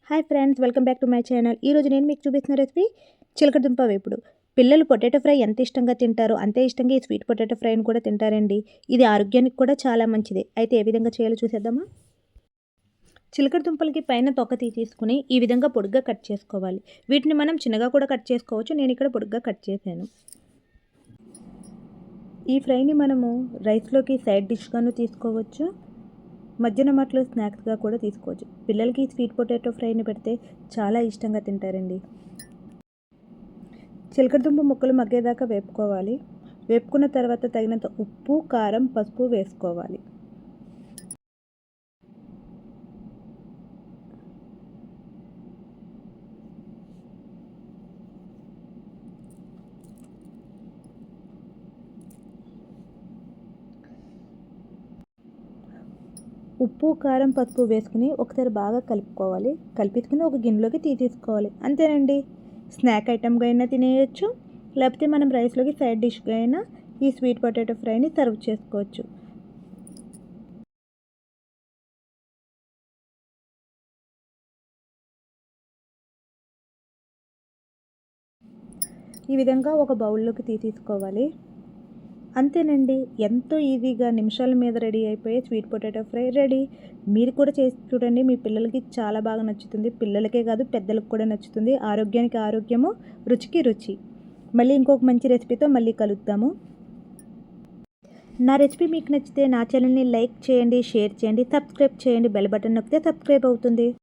Hi friends, welcome back to my channel. ఈరోజు నేను మీకు చూపిస్తున్న రెసిపీ చిలకడదుంప వేపుడు. పిల్లలు పొటాటో ఫ్రై ఎంత ఇష్టంగా తింటారో అంతే ఇష్టంగా ఈ స్వీట్ పొటాటో ఫ్రైని కూడా తింటారండి. ఇది ఆరోగ్యానికి కూడా చాలా మంచిది. అయితే ఏ విధంగా చేయాలో చూసేద్దామా? చిలకడదుంపలకి పైన తొక్క తీసుకుని ఈ విధంగా పొడుగ్గా కట్ చేసుకోవాలి. వీటిని మనం చిన్నగా కూడా కట్ చేసుకోవచ్చు. నేను ఇక్కడ పొడుగ్గా కట్ చేశాను. ఈ ఫ్రైని మనము రైస్లోకి సైడ్ డిష్గాను తీసుకోవచ్చు, మధ్యాహ్నం అట్లు స్నాక్స్గా కూడా తీసుకోవచ్చు. పిల్లలకి స్వీట్ పొటాటో ఫ్రైని పెడితే చాలా ఇష్టంగా తింటారండి. చిలకడదుంప ముక్కలు మగ్గేదాకా వేపుకోవాలి. వేపుకున్న తర్వాత తగినంత ఉప్పు, కారం, పసుపు వేసుకోవాలి. ఉప్పు, కారం, పసుపు వేసుకుని ఒకసారి బాగా కలుపుకోవాలి. కలిపించుకుని ఒక గిన్నెలోకి తీసుకోవాలి. అంతేనండి. స్నాక్ ఐటమ్గా అయినా తినేయచ్చు, లేకపోతే మనం రైస్లోకి సైడ్ డిష్గా అయినా ఈ స్వీట్ పొటాటో ఫ్రైని సర్వ్ చేసుకోవచ్చు. ఈ విధంగా ఒక బౌల్లోకి తీసుకోవాలి. అంతేనండి. ఎంతో ఈజీగా నిమిషాల మీద రెడీ అయిపోయే స్వీట్ పొటాటో ఫ్రై రెడీ. మీరు కూడా చేసి చూడండి. మీ పిల్లలకి చాలా బాగా నచ్చుతుంది. పిల్లలకే కాదు, పెద్దలకు కూడా నచ్చుతుంది. ఆరోగ్యానికి ఆరోగ్యము, రుచికి రుచి. మళ్ళీ ఇంకొక మంచి రెసిపీతో మళ్ళీ కలుద్దాము. నా రెసిపీ మీకు నచ్చితే నా ఛానల్ని లైక్ చేయండి, షేర్ చేయండి, సబ్స్క్రైబ్ చేయండి. బెల్ బటన్ నొక్కితే సబ్స్క్రైబ్ అవుతుంది.